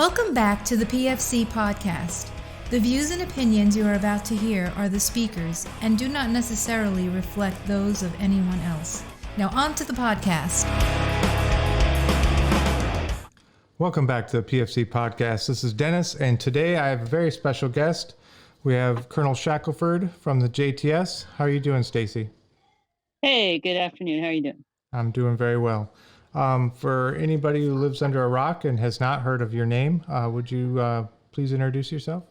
Welcome back to the PFC podcast. The views and opinions you are about to hear are the speakers and do not necessarily reflect those of anyone else. Now on to the podcast. Welcome back to the PFC podcast. This is Dennis, and today I have a very special guest. We have Colonel Shackelford from the JTS. How are you doing, Stacy? Hey, good afternoon. How are you doing? I'm doing very well. For anybody who lives under a rock and has not heard of your name, would you please introduce yourself?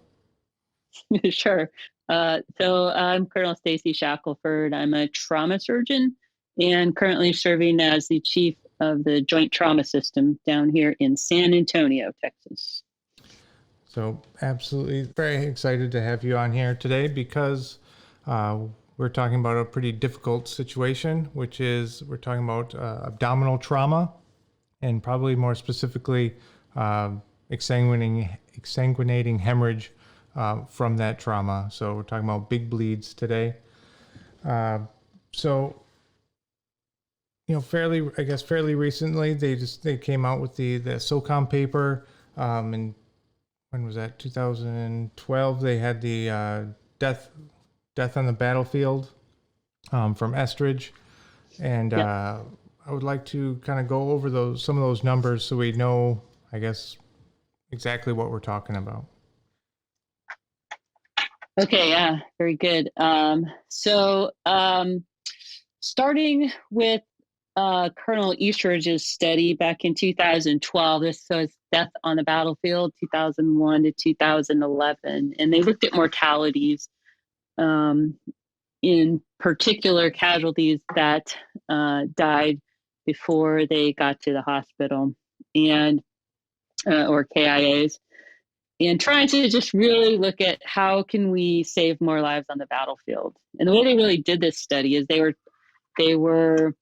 Sure. So I'm Colonel Stacy Shackelford. I'm a trauma surgeon and currently serving as the chief of the Joint Trauma System down here in San Antonio, Texas. So absolutely very excited to have you on here today because we're talking about a pretty difficult situation, which is we're talking about abdominal trauma and probably more specifically exsanguinating hemorrhage from that trauma. So we're talking about big bleeds today. Fairly recently, they came out with the SOCOM paper. And when was that? 2012. They had the death on the battlefield from Estridge, and I would like to kind of go over some of those numbers so we know, I guess, exactly what we're talking about. Okay, yeah, very good. Starting with Colonel Eastridge's study back in 2012, this was death on the battlefield, 2001 to 2011, and they looked at mortalities. In particular, casualties that died before they got to the hospital, and or KIAs, and trying to just really look at how can we save more lives on the battlefield. And the way they really did this study is they were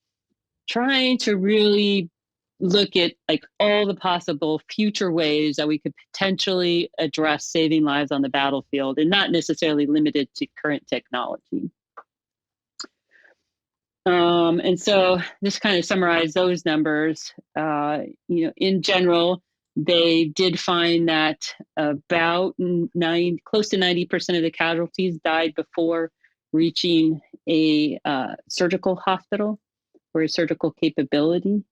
trying to really look at like all the possible future ways that we could potentially address saving lives on the battlefield, and not necessarily limited to current technology. And so just kind of summarize those numbers. In general, they did find that about close to 90% of the casualties died before reaching a surgical hospital or a surgical capability.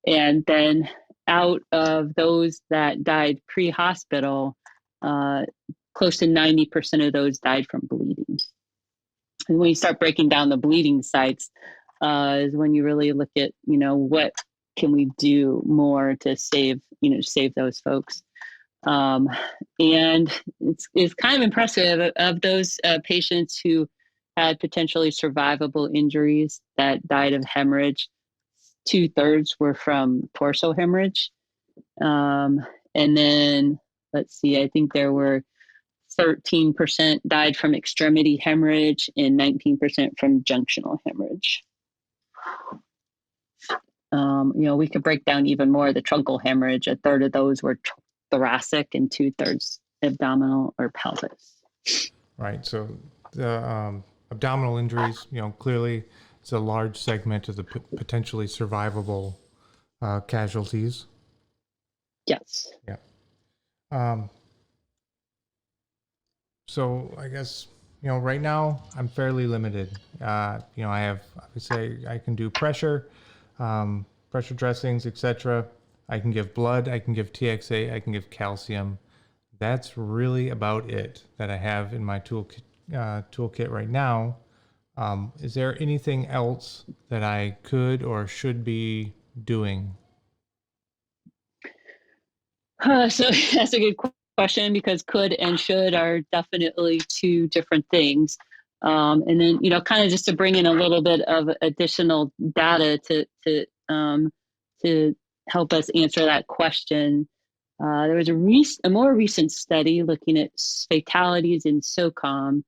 And then out of those that died pre-hospital, close to 90% of those died from bleeding. And when you start breaking down the bleeding sites, is when you really look at, what can we do more to save those folks. And it's kind of impressive of those patients who had potentially survivable injuries that died of hemorrhage. 2/3 were from torso hemorrhage. And then, let's see, I think there were 13% died from extremity hemorrhage and 19% from junctional hemorrhage. We could break down even more the truncal hemorrhage. 1/3 of those were thoracic and 2/3 abdominal or pelvis. Right. So the abdominal injuries, clearly it's a large segment of the potentially survivable casualties. Yes. Yeah. So I guess, right now I'm fairly limited. I can do pressure dressings, etc. I can give blood, I can give TXA, I can give calcium. That's really about it that I have in my toolkit right now. Is there anything else that I could or should be doing? So that's a good question, because could and should are definitely two different things. And then, kind of just to bring in a little bit of additional data to help us answer that question. There was a more recent study looking at fatalities in SOCOM.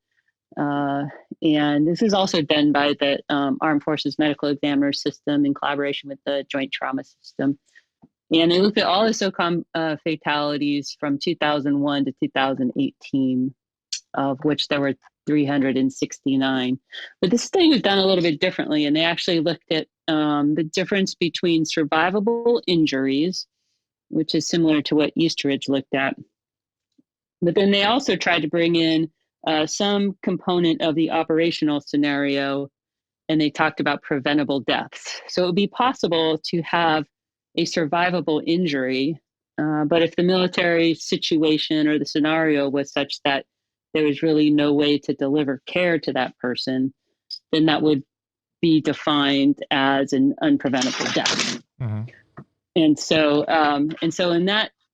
And this is also done by the Armed Forces Medical Examiner System in collaboration with the Joint Trauma System. And they looked at all the SOCOM fatalities from 2001 to 2018, of which there were 369. But this study was done a little bit differently, and they actually looked at the difference between survivable injuries which is similar to what Easteridge looked at. But then they also tried to bring in some component of the operational scenario, and they talked about preventable deaths. So it would be possible to have a survivable injury, but if the military situation or the scenario was such that there was really no way to deliver care to that person, then that would be defined as an unpreventable death. Mm-hmm. And so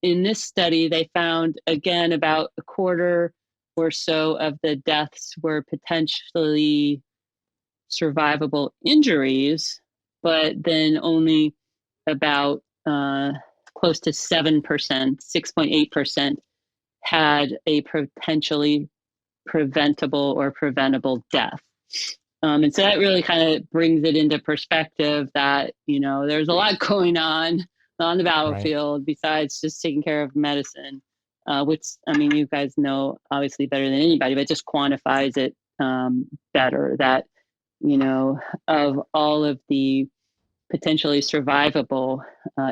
in this study, they found, again, about a quarter or so of the deaths were potentially survivable injuries, but then only about close to 7%, 6.8% had a potentially preventable or preventable death. And so that really kind of brings it into perspective that, there's a lot going on the battlefield besides just taking care of medicine, which, you guys know obviously better than anybody, but just quantifies it better that, of all of the potentially survivable,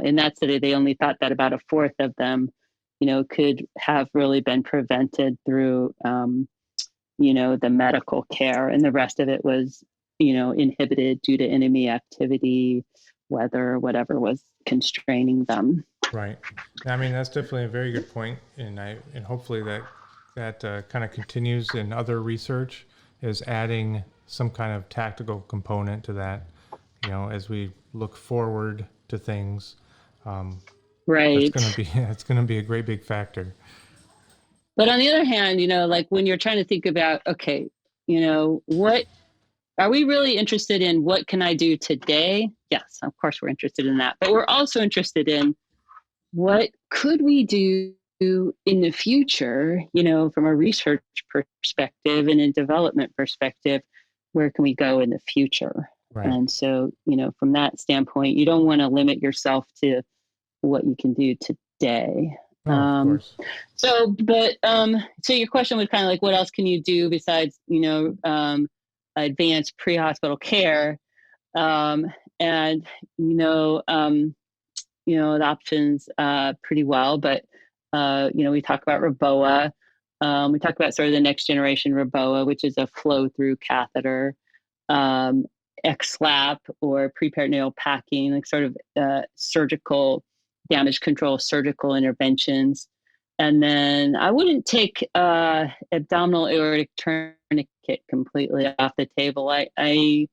in that study, they only thought that about a fourth of them, could have really been prevented through, the medical care, and the rest of it was, inhibited due to enemy activity, weather, whatever was constraining them. Right. That's definitely a very good point, and hopefully that kind of continues in other research, is adding some kind of tactical component to that, as we look forward to things. Right. It's gonna be a great big factor. But on the other hand, like when you're trying to think about, okay, what are we really interested in? What can I do today? Yes, of course we're interested in that. But we're also interested in what could we do in the future, from a research perspective and a development perspective, where can we go in the future? Right. And so, from that standpoint, you don't want to limit yourself to what you can do today. Of course. So your question was kind of like, what else can you do besides, advanced pre-hospital care? The options pretty well, but we talk about Reboa. We talk about sort of the next generation Reboa, which is a flow-through catheter, XLAP or preperitoneal packing, like sort of surgical damage control, surgical interventions. And then I wouldn't take abdominal aortic tourniquet completely off the table. I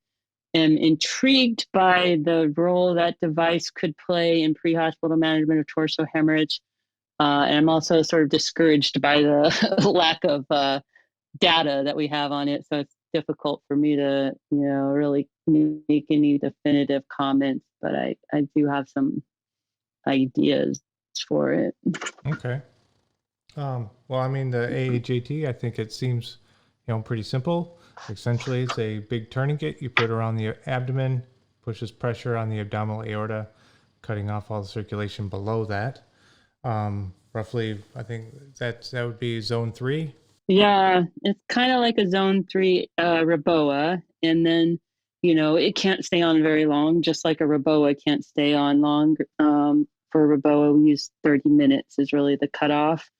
am intrigued by the role that device could play in pre-hospital management of torso hemorrhage. And I'm also sort of discouraged by the lack of data that we have on it. So it's difficult for me to, really make any definitive comments, but I do have some ideas for it. Okay. Well, the AAJT, I think it seems, pretty simple. Essentially, it's a big tourniquet. You put it around the abdomen, pushes pressure on the abdominal aorta, cutting off all the circulation below that. Roughly, I think that would be zone 3. Yeah, it's kind of like a zone 3 Reboa. And then, it can't stay on very long, just like a Reboa can't stay on long. For Reboa, we use 30 minutes is really the cutoff.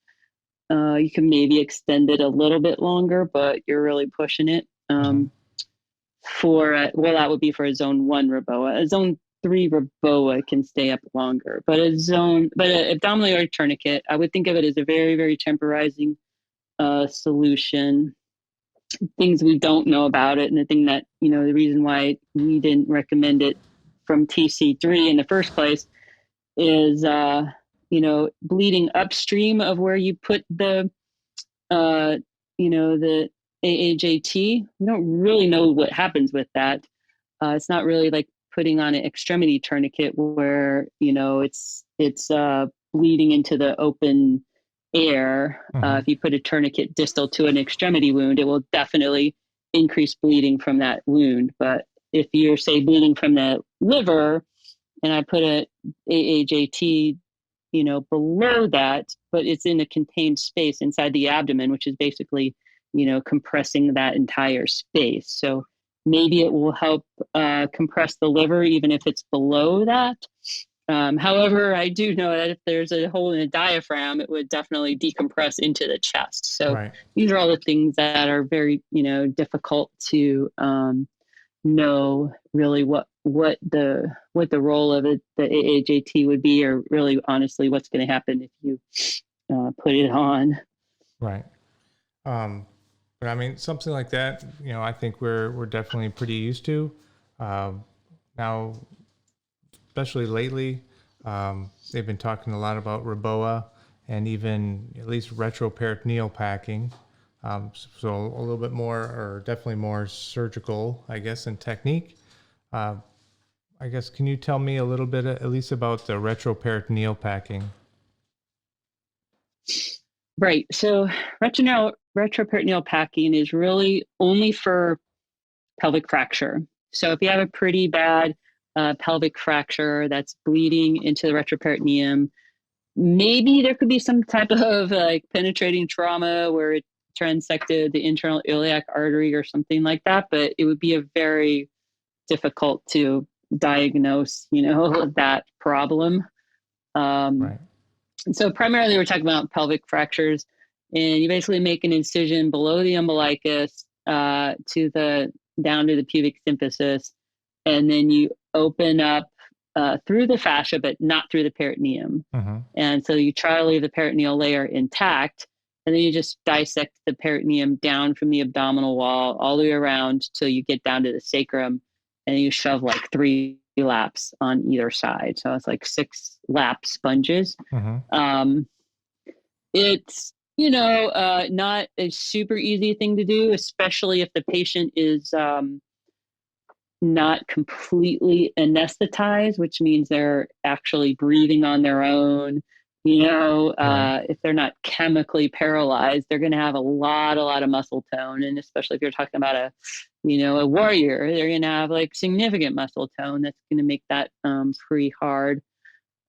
You can maybe extend it a little bit longer, but you're really pushing it. That would be for a zone 1 Reboa. A zone 3 Reboa can stay up longer, but an abdominal aortic tourniquet, I would think of it as a very, very temporizing solution. Things we don't know about it, and the thing that, the reason why we didn't recommend it from TC3 in the first place is, bleeding upstream of where you put the AAJT. We don't really know what happens with that. It's not really like putting on an extremity tourniquet where, it's bleeding into the open air. If you put a tourniquet distal to an extremity wound, it will definitely increase bleeding from that wound. But if you're, say, bleeding from the liver, and I put a AAJT, below that, but it's in a contained space inside the abdomen, which is basically, compressing that entire space. So maybe it will help compress the liver, even if it's below that. However, I do know that if there's a hole in the diaphragm, it would definitely decompress into the chest. So Right. these are all the things that are very, difficult to know really what the role of the AHAT would be, or really honestly what's going to happen if you put it on. Right. But I mean, something like that, I think we're definitely pretty used to. Now, especially lately, they've been talking a lot about Reboa and even at least retroperitoneal packing. So a little bit more, or definitely more surgical, I guess, in technique. I guess, can you tell me a little bit at least about the retroperitoneal packing? Right. So retroperitoneal packing is really only for pelvic fracture. So if you have a pretty bad pelvic fracture that's bleeding into the retroperitoneum, maybe there could be some type of like penetrating trauma where it transected the internal iliac artery or something like that, but it would be a very difficult to diagnose, that problem. Right. So primarily we're talking about pelvic fractures, and you basically make an incision below the umbilicus down to the pubic symphysis, and then you open up through the fascia, but not through the peritoneum. Mm-hmm. And so you try to leave the peritoneal layer intact, and then you just dissect the peritoneum down from the abdominal wall all the way around till you get down to the sacrum, and you shove like 3 laps on either side. So it's like 6 lap sponges. Mm-hmm. It's, not a super easy thing to do, especially if the patient is not completely anesthetized, which means they're actually breathing on their own. Right. If they're not chemically paralyzed, they're going to have a lot of muscle tone. And especially if you're talking about a warrior, they're going to have like significant muscle tone. That's going to make that pretty hard.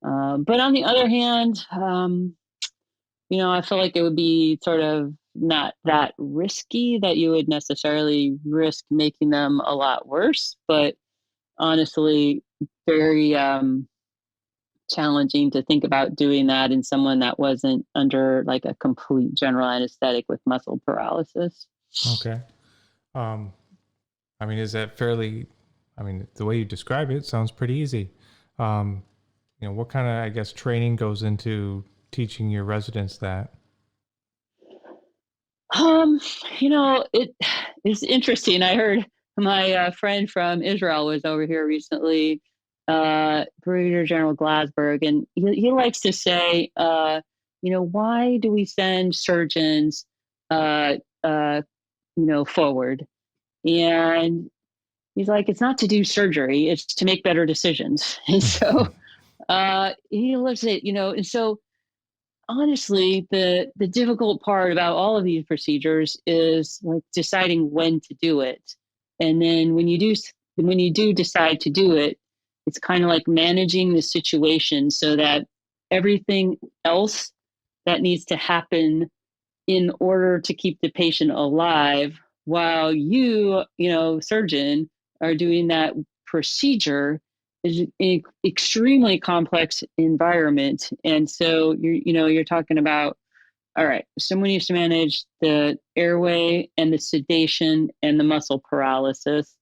But on the other hand, I feel like it would be sort of not that risky that you would necessarily risk making them a lot worse, but honestly, very challenging to think about doing that in someone that wasn't under like a complete general anesthetic with muscle paralysis. Okay. I mean, is that fairly, the way you describe it sounds pretty easy. What kind of, I guess, training goes into teaching your residents that? It is interesting. I heard my friend from Israel was over here recently, Brigadier General Glasberg, and he likes to say, why do we send surgeons, forward? And he's like, it's not to do surgery, it's to make better decisions. And so he looks at, and so honestly, the difficult part about all of these procedures is like deciding when to do it. And then when you do decide to do it, it's kind of like managing the situation so that everything else that needs to happen in order to keep the patient alive while you, surgeon, are doing that procedure is an extremely complex environment. And so you're talking about, all right, someone needs to manage the airway and the sedation and the muscle paralysis.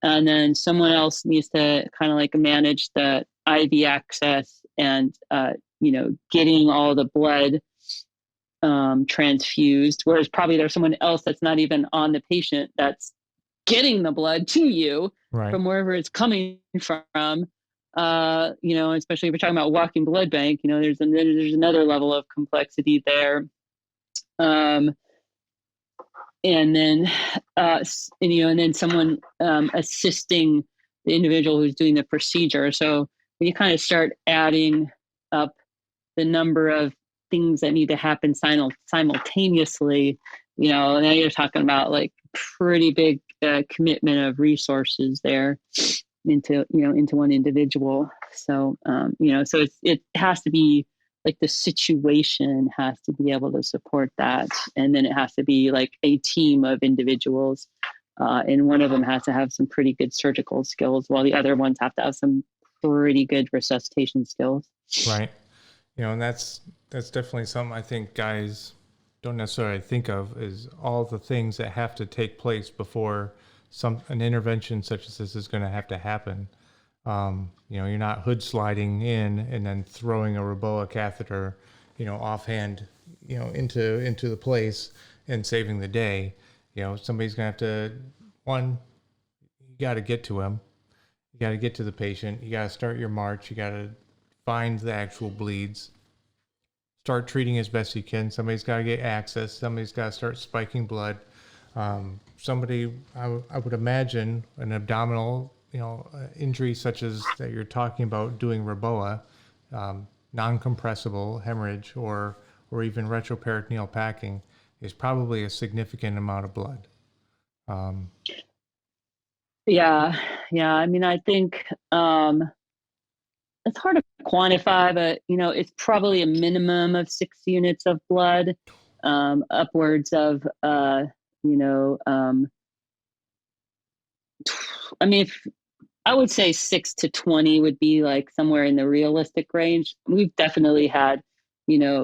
And then someone else needs to kind of like manage the IV access and, getting all the blood transfused. Whereas probably there's someone else that's not even on the patient that's getting the blood to you. Right. From wherever it's coming from, especially if we're talking about walking blood bank, there's another level of complexity there. And then someone assisting the individual who's doing the procedure. So when you kind of start adding up the number of things that need to happen simultaneously, now you're talking about like pretty big commitment of resources there into one individual. So so it has to be like the situation has to be able to support that, and then it has to be like a team of individuals, and one of them has to have some pretty good surgical skills, while the other ones have to have some pretty good resuscitation skills. Right. And that's definitely something I think guys don't necessarily think of, is all the things that have to take place before an intervention such as this is going to have to happen. You're not hood sliding in and then throwing a Reboa catheter, offhand, into the place and saving the day. Somebody's going to have to, one, you got to get to him. You got to get to the patient. You got to start your march. You got to find the actual bleeds. Start treating as best you can. Somebody's got to get access. Somebody's got to start spiking blood. Somebody, I would imagine, an abdominal, injury such as that you're talking about doing Reboa, non-compressible hemorrhage or even retroperitoneal packing is probably a significant amount of blood. Yeah. I mean, I think it's hard to quantify, but it's probably a minimum of 6 units of blood, upwards of I mean, I would say 6 to 20 would be like somewhere in the realistic range. We've definitely had,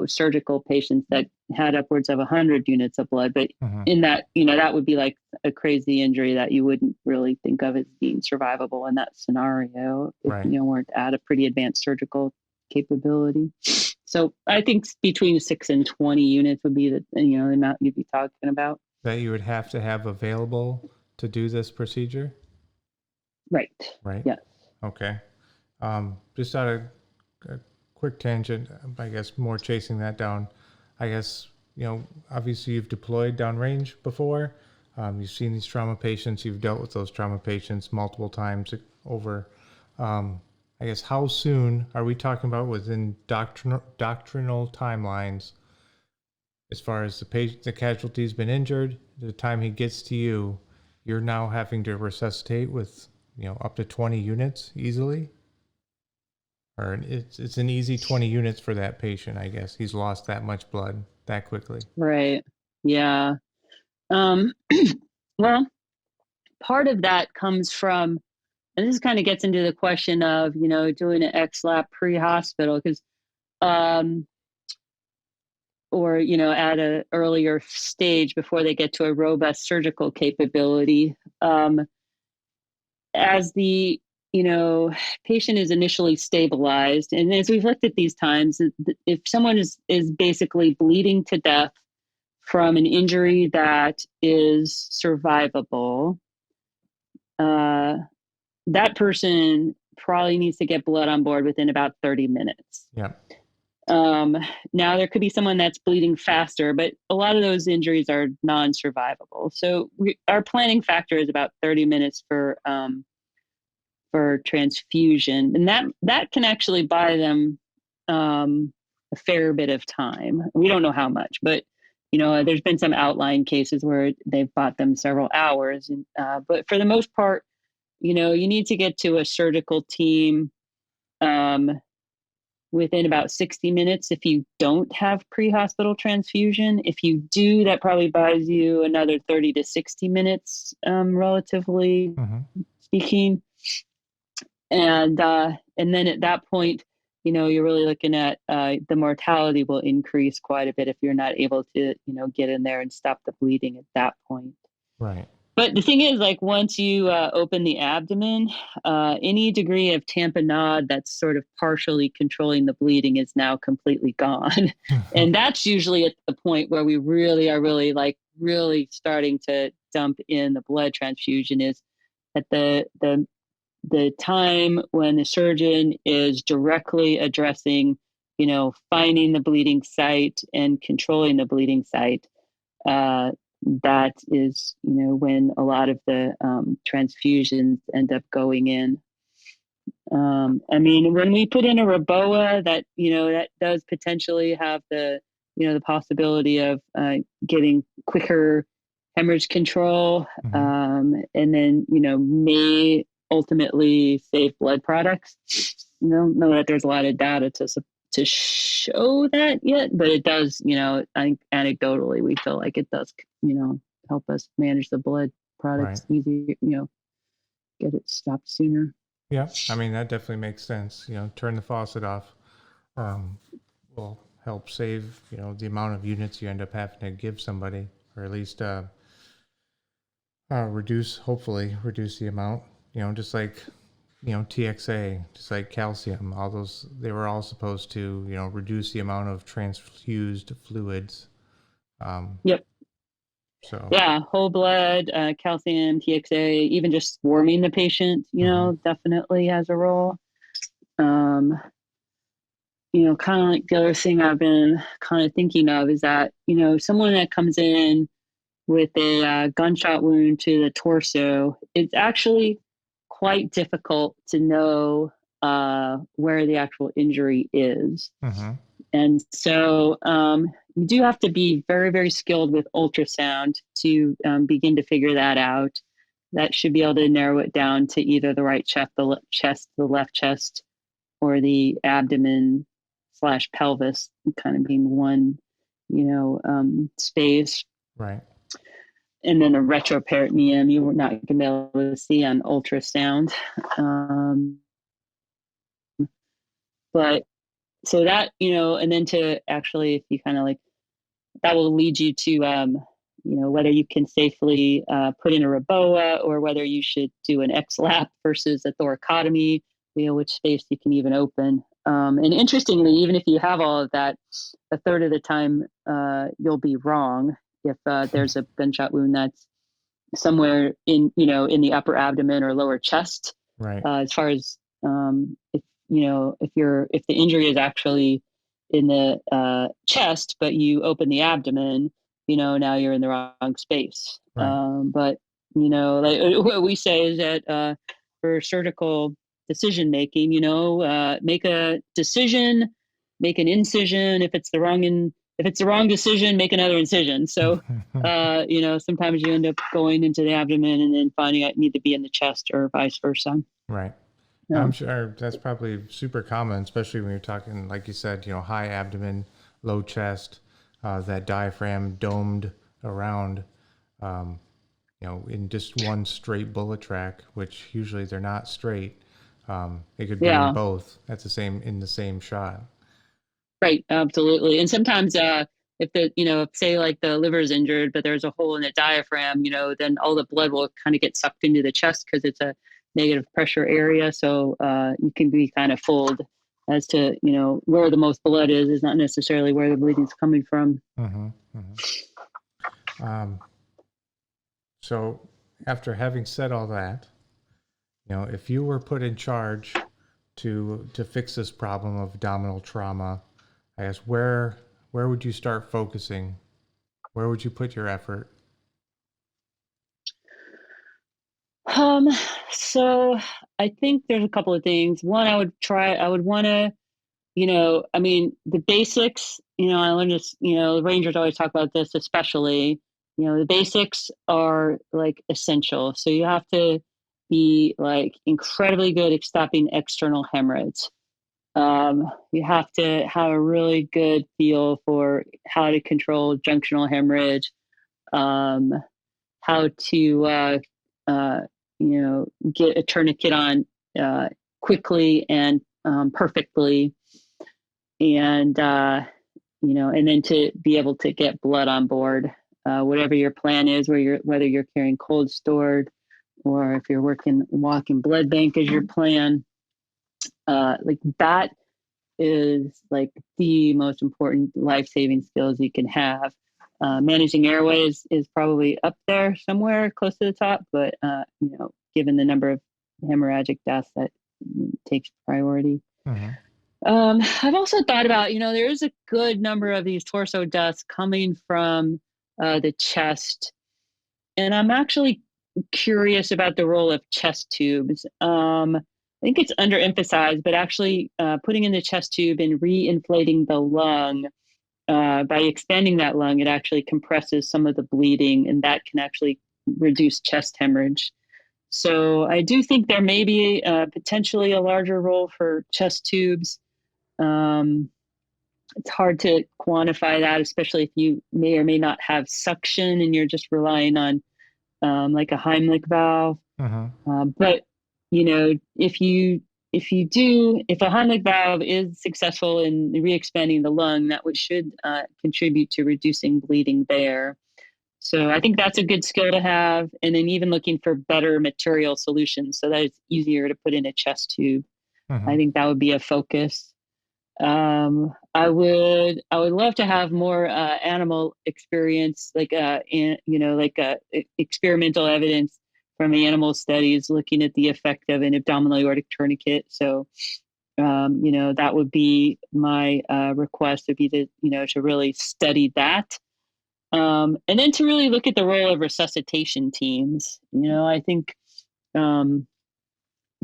surgical patients that had upwards of 100 units of blood, but in that, that would be like a crazy injury that you wouldn't really think of as being survivable in that scenario if Right. Weren't at a pretty advanced surgical capability. So I think between 6 and 20 units would be the amount you'd be talking about. That you would have to have available to do this procedure? Right. Yes. Okay. Just out of a quick tangent, I guess more chasing that down. I guess, obviously you've deployed downrange before. You've seen these trauma patients. You've dealt with those trauma patients multiple times over. I guess how soon are we talking about within doctrinal timelines as far as the casualty's been injured, the time he gets to you, you're now having to resuscitate with, up to 20 units easily? Or it's an easy 20 units for that patient, I guess. He's lost that much blood that quickly. Right. Yeah. Well, part of that comes from, and this kind of gets into the question of, doing an XLAP pre-hospital, because, or, at an earlier stage before they get to a robust surgical capability. As the, patient is initially stabilized, and as we've looked at these times, if someone is basically bleeding to death from an injury that is survivable, that person probably needs to get blood on board within about 30 minutes. Yeah. Now there could be someone that's bleeding faster, but a lot of those injuries are non-survivable. So our planning factor is about 30 minutes for transfusion, and that can actually buy them a fair bit of time. We don't know how much, but there's been some outlying cases where they've bought them several hours. And, but for the most part, you need to get to a surgical team within about 60 minutes if you don't have pre-hospital transfusion. If you do, that probably buys you another 30 to 60 minutes, relatively speaking. And then at that point, you're really looking at the mortality will increase quite a bit if you're not able to, get in there and stop the bleeding at that point. Right. But the thing is, like, once you open the abdomen, any degree of tamponade that's sort of partially controlling the bleeding is now completely gone. And that's usually at the point where we really are really starting to dump in the blood transfusion, is at the time when the surgeon is directly addressing, finding the bleeding site and controlling the bleeding site. That is, when a lot of the transfusions end up going in. I mean, when we put in a Reboa, that that does potentially have the the possibility of getting quicker hemorrhage control, and then may ultimately save blood products. I don't know that there's a lot of data to show that yet, but it does, I think anecdotally we feel like it does, help us manage the blood products easier, get it stopped sooner. Yeah, I mean, that definitely makes sense. Turn the faucet off um, will help save, the amount of units you end up having to give somebody, or at least hopefully reduce the amount. Just like, TXA, just like calcium, all those, they were all supposed to, reduce the amount of transfused fluids. Um, Yep. so, Yeah, whole blood, calcium, TXA, even just warming the patient, mhm, definitely has a role. Um, kind of like the other thing I've been kind of thinking of is that, someone that comes in with a gunshot wound to the torso, it's actually quite difficult to know where the actual injury is. mhm, And so you do have to be very, very skilled with ultrasound to begin to figure that out. That should be able to narrow it down to either the right chest, the left chest, or the abdomen slash pelvis, kind of being one, space. right, And then a retroperitoneum, you were not going to be able to see on ultrasound. Um, but so that, and then to actually, if you kind of like, that will lead you to, whether you can safely put in a Reboa or whether you should do an XLAP versus a thoracotomy, which space you can even open. And interestingly, even if you have all of that, a third of the time you'll be wrong if there's a gunshot wound that's somewhere in the upper abdomen or lower chest. right, As far as if the injury is actually in the chest, but you open the abdomen, now you're in the wrong space. right. But like what we say is that for surgical decision making, make a decision, make an incision. If it's the wrong decision, make another incision. So sometimes you end up going into the abdomen and then finding out you need to be in the chest or vice versa. Right. No. I'm sure that's probably super common, especially when you're talking, like you said, high abdomen, low chest, that diaphragm domed around, um, in just one straight bullet track, which usually they're not straight. They could be in Yeah, both at in the same shot. right. Absolutely. And sometimes, if if say like the liver is injured, but there's a hole in the diaphragm, then all the blood will kind of get sucked into the chest because it's a negative pressure area. So, you can be kind of fooled as to, where the most blood is not necessarily where the bleeding is coming from. Hmm. Hmm. Um, so after having said all that, if you were put in charge to fix this problem of abdominal trauma, I guess where would you start focusing? Where would you put your effort? Um, so I think there's a couple of things. One, I would want to, I mean, the basics, I learned this, the Rangers always talk about this, especially, the basics are like essential. So you have to be like incredibly good at stopping external hemorrhage. You have to have a really good feel for how to control junctional hemorrhage, um, how to, get a tourniquet on quickly and perfectly, and and then to be able to get blood on board, whatever your plan is, whether you're carrying cold stored or if you're walking blood bank is your plan. Like that is like the most important life-saving skills you can have. Managing airways is probably up there somewhere close to the top, but given the number of hemorrhagic deaths, that takes priority. Hmm. I've also thought about, there is a good number of these torso deaths coming from the chest, and I'm actually curious about the role of chest tubes. I think it's underemphasized, but actually putting in the chest tube and re-inflating the lung, by expanding that lung, it actually compresses some of the bleeding, and that can actually reduce chest hemorrhage. So I do think there may be potentially a larger role for chest tubes. Um, it's hard to quantify that, especially if you may or may not have suction and you're just relying on like a Heimlich valve. Hmm. But if a Heimlich valve is successful in re-expanding the lung, that should contribute to reducing bleeding there. So I think that's a good skill to have. And then even looking for better material solutions so that it's easier to put in a chest tube. I think that would be a focus. I would love to have more animal experience, like experimental evidence from animal studies looking at the effect of an abdominal aortic tourniquet. So, that would be my request, would be to really study that. And then to really look at the role of resuscitation teams. I think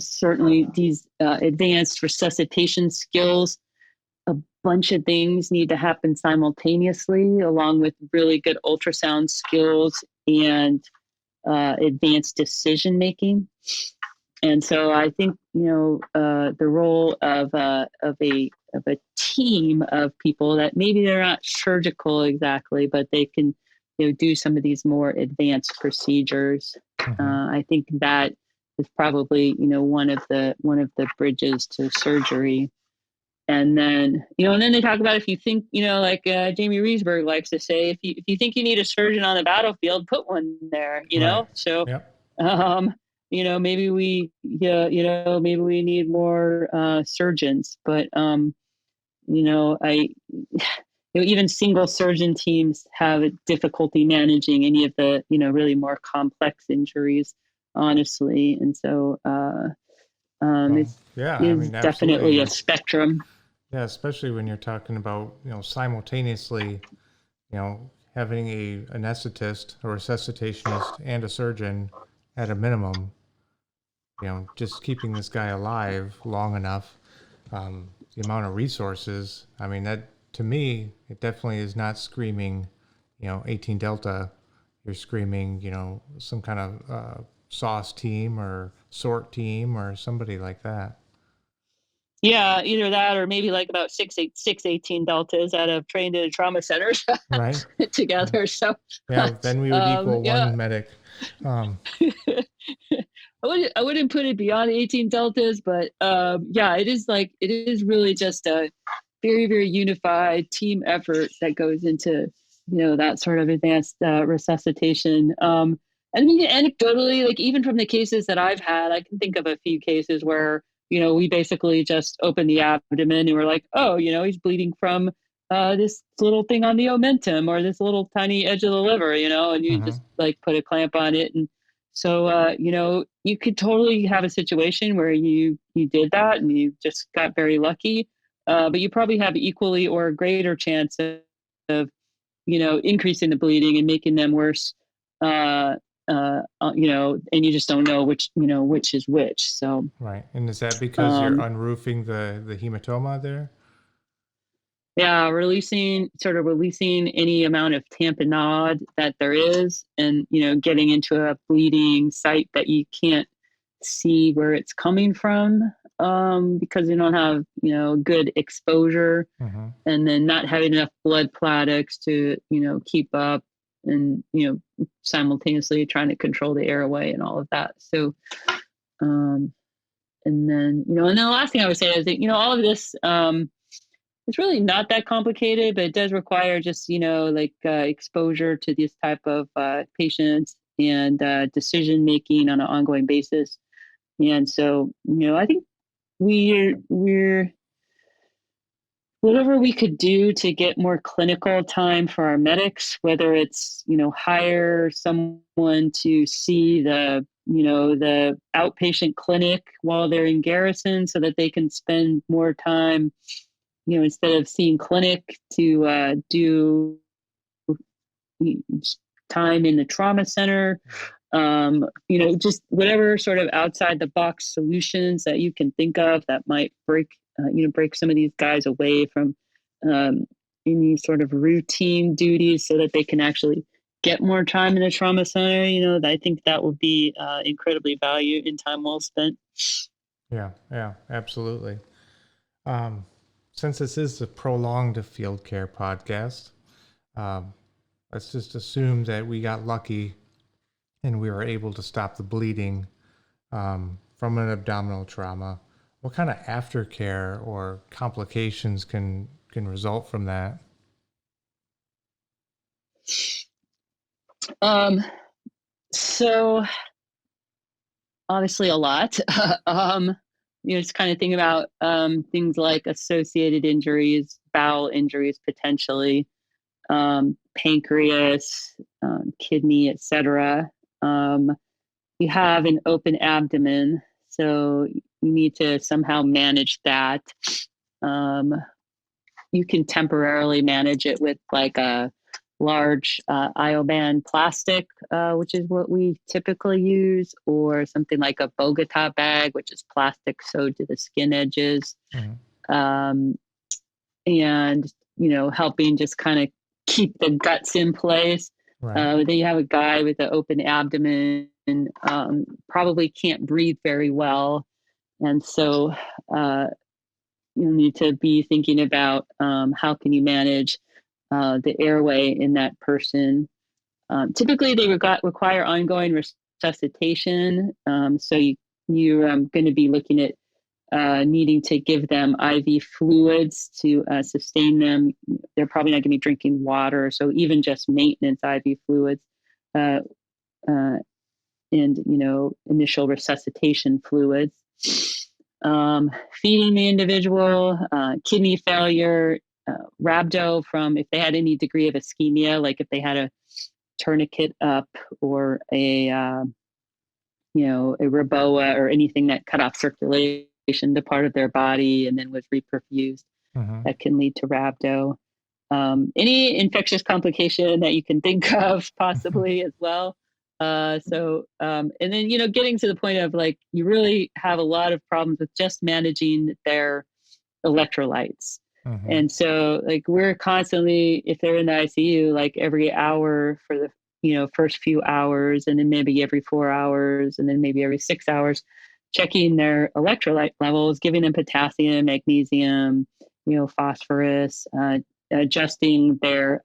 certainly these advanced resuscitation skills, a bunch of things need to happen simultaneously, along with really good ultrasound skills and advanced decision making. And so I think the role of a team of people that maybe they're not surgical exactly, but they can do some of these more advanced procedures. I think that is probably one of the bridges to surgery. And then they talk about, if you think like Jamie Riesberg likes to say, if you think you need a surgeon on the battlefield, put one there. Right. So Yep. maybe we maybe we need more surgeons, but even single surgeon teams have difficulty managing any of the really more complex injuries, honestly. And so it's definitely a spectrum. Yeah, especially when you're talking about simultaneously having a anesthetist, a resuscitationist, and a surgeon at a minimum. Just keeping this guy alive long enough. The amount of resources. I mean, that to me, it definitely is not screaming, 18 Delta. You're screaming, some kind of sauce team or sort team or somebody like that. Yeah, either that or maybe like about 18 Deltas that have trained in trauma centers right together. So then we would equal one medic. I wouldn't put it beyond 18 Deltas, but it is really just a very, very unified team effort that goes into that sort of advanced resuscitation. And anecdotally, like even from the cases that I've had, I can think of a few cases where we basically just opened the abdomen and we're like, oh, he's bleeding from this little thing on the omentum or this little tiny edge of the liver, and you just like put a clamp on it. And so, you could totally have a situation where you did that and you just got very lucky, but you probably have equally or greater chance of increasing the bleeding and making them worse. And you just don't know which is which. So right. And is that because you're unroofing the hematoma there? Yeah, releasing any amount of tamponade that there is, and getting into a bleeding site that you can't see where it's coming from, because you don't have good exposure, and then not having enough blood products to keep up, and simultaneously trying to control the airway and all of that. So and then and then the last thing I would say is that all of this it's really not that complicated, but it does require just exposure to this type of patients and decision making on an ongoing basis. And so I think we're whatever we could do to get more clinical time for our medics, whether it's hire someone to see the outpatient clinic while they're in garrison so that they can spend more time instead of seeing clinic, to do time in the trauma center, just whatever sort of outside the box solutions that you can think of that might break some of these guys away from any sort of routine duties so that they can actually get more time in the trauma center. I think that would be incredibly valued in time well spent. Yeah, absolutely. Since this is a prolonged field care podcast, let's just assume that we got lucky and we were able to stop the bleeding from an abdominal trauma, what kind of aftercare or complications can result from that? So obviously a lot. Just kind of think about things like associated injuries, bowel injuries potentially, pancreas, kidney, etc. You have an open abdomen, so you need to somehow manage that. You can temporarily manage it with like a large Ioban plastic, which is what we typically use, or something like a Bogota bag, which is plastic sewed to the skin edges. And, helping just kind of keep the guts in place. Then you have a guy with an open abdomen, probably can't breathe very well. And so you need to be thinking about how can you manage the airway in that person. Typically, they require ongoing resuscitation. So you're going to be looking at needing to give them IV fluids to sustain them. They're probably not going to be drinking water. So even just maintenance IV fluids and, initial resuscitation fluids. Feeding the individual, kidney failure, rhabdo from if they had any degree of ischemia, like if they had a tourniquet up or a Reboa or anything that cut off circulation to part of their body and then was reperfused, that can lead to rhabdo. Any infectious complication that you can think of possibly as well. And then, getting to the point of like, you really have a lot of problems with just managing their electrolytes. And so like we're constantly, if they're in the ICU, like every hour for the, first few hours, and then maybe every 4 hours, and then maybe every 6 hours, checking their electrolyte levels, giving them potassium, magnesium, phosphorus, adjusting their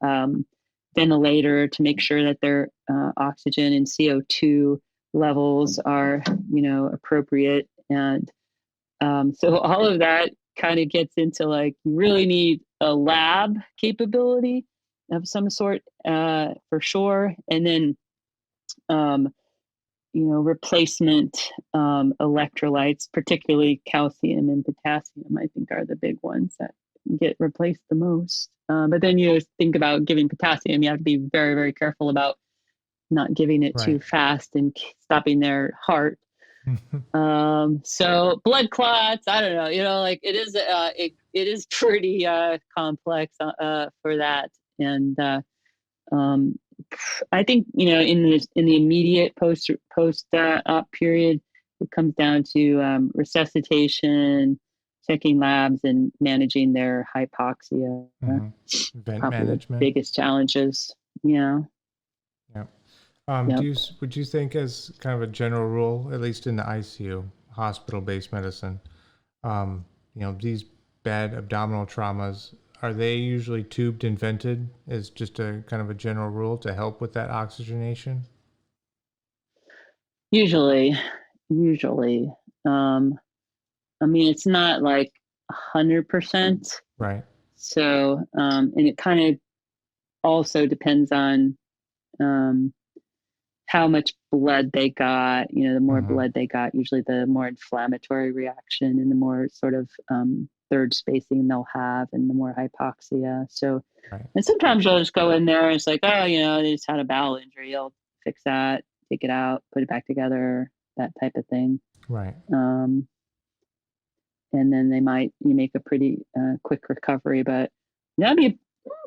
ventilator to make sure that their oxygen and CO2 levels are, appropriate. And so all of that kind of gets into like, you really need a lab capability of some sort for sure. And then, replacement electrolytes, particularly calcium and potassium, I think are the big ones that get replaced the most. But then you think about giving potassium, you have to be very, very careful about not giving it too fast and stopping their heart. So blood clots, I don't know, like it is pretty complex for that. And I think, in the immediate post op period, it comes down to resuscitation, checking labs, and managing their hypoxia. Vent management. Biggest challenges. Yeah. Would you think, as kind of a general rule, at least in the ICU, hospital-based medicine, these bad abdominal traumas, are they usually tubed and vented as just a kind of a general rule to help with that oxygenation? Usually. It's not like 100%. Right. So, and it kind of also depends on how much blood they got. The more blood they got, usually the more inflammatory reaction and the more sort of third spacing they'll have and the more hypoxia. So, and sometimes you'll just go in there and it's like, oh, they just had a bowel injury. You'll fix that, take it out, put it back together, that type of thing. Right. And then you make a pretty quick recovery, but that'd be a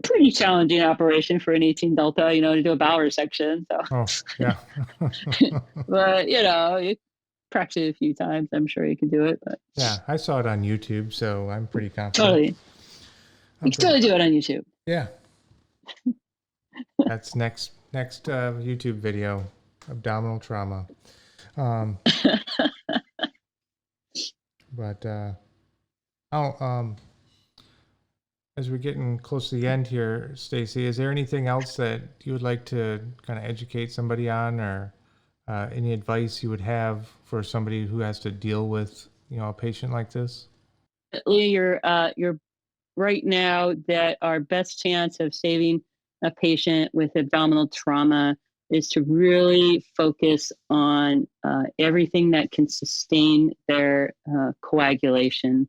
pretty challenging operation for an 18 Delta, to do a bowel resection. So, yeah. But, you practice it a few times, I'm sure you can do it. But yeah, I saw it on YouTube, so I'm pretty confident. Totally. You can totally do it on YouTube. Yeah. That's next YouTube video, abdominal trauma. But as we're getting close to the end here, Stacy, is there anything else that you would like to kind of educate somebody on, or Any advice you would have for somebody who has to deal with, a patient like this? You're right now that our best chance of saving a patient with abdominal trauma is to really focus on everything that can sustain their coagulation.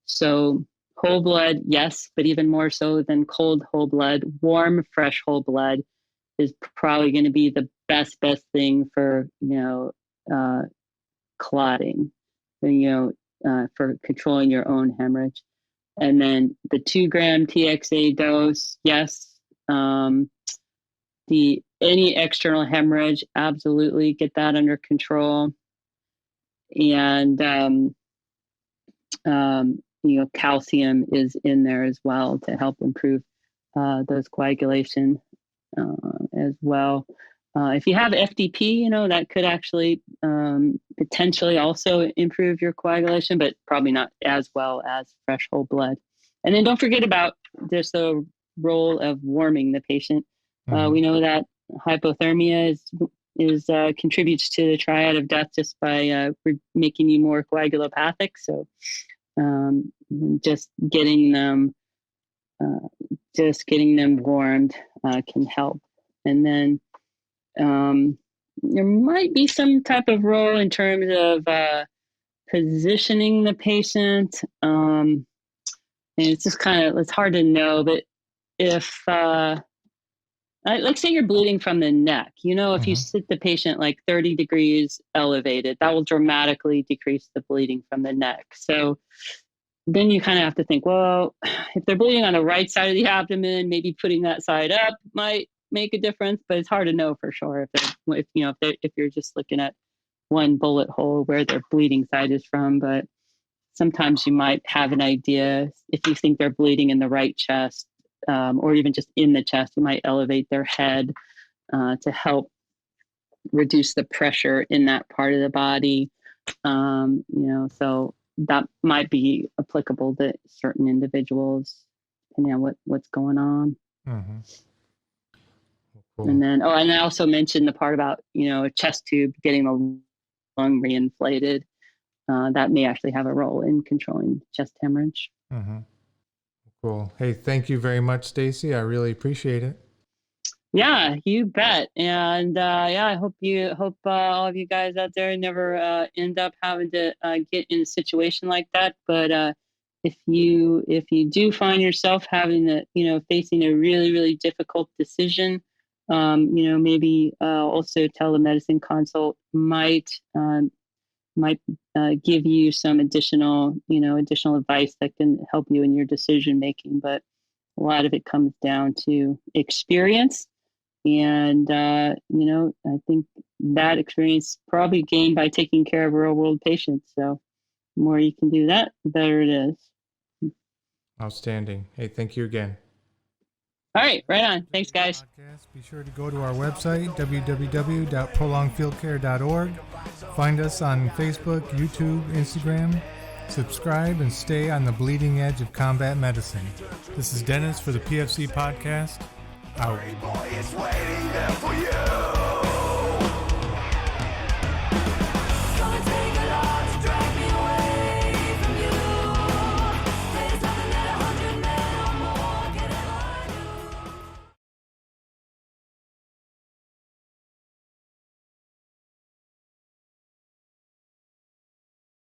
So whole blood, yes, but even more so than cold whole blood, warm, fresh whole blood is probably going to be the best thing for, clotting, for controlling your own hemorrhage. And then the 2 gram TXA dose, yes. Any external hemorrhage, absolutely get that under control. And, calcium is in there as well to help improve those coagulation as well. If you have FDP, that could actually potentially also improve your coagulation, but probably not as well as fresh whole blood. And then don't forget about just the role of warming the patient. We know that hypothermia is contributes to the triad of death just by making you more coagulopathic. So just getting them warmed can help. And then there might be some type of role in terms of positioning the patient. And it's just it's hard to know, but if let's say you're bleeding from the neck, if you sit the patient like 30 degrees elevated, that will dramatically decrease the bleeding from the neck. So then you kind of have to think, well, if they're bleeding on the right side of the abdomen, maybe putting that side up might make a difference, but it's hard to know for sure if you're just looking at one bullet hole where their bleeding side is from. But sometimes you might have an idea if you think they're bleeding in the right chest, or even just in the chest. You might elevate their head to help reduce the pressure in that part of the body. So that might be applicable to certain individuals, depending on what's going on. Mm-hmm. Cool. And then, and I also mentioned the part about, a chest tube getting the lung reinflated. That may actually have a role in controlling chest hemorrhage. Mm-hmm. Cool. Hey, thank you very much, Stacy. I really appreciate it. Yeah, you bet. And I hope all of you guys out there never end up having to get in a situation like that. But if you do find yourself having facing a really, really difficult decision, maybe also telemedicine consult might give you some additional advice that can help you in your decision making. But a lot of it comes down to experience. And, I think that experience probably gained by taking care of real world patients. So the more you can do that, the better it is. Outstanding. Hey, thank you again. All right, right on. Thanks, guys. Be sure to go to our website, www.prolongfieldcare.org. Find us on Facebook, YouTube, Instagram. Subscribe and stay on the bleeding edge of combat medicine. This is Dennis for the PFC Podcast. Out. Boy, it's waiting there for you.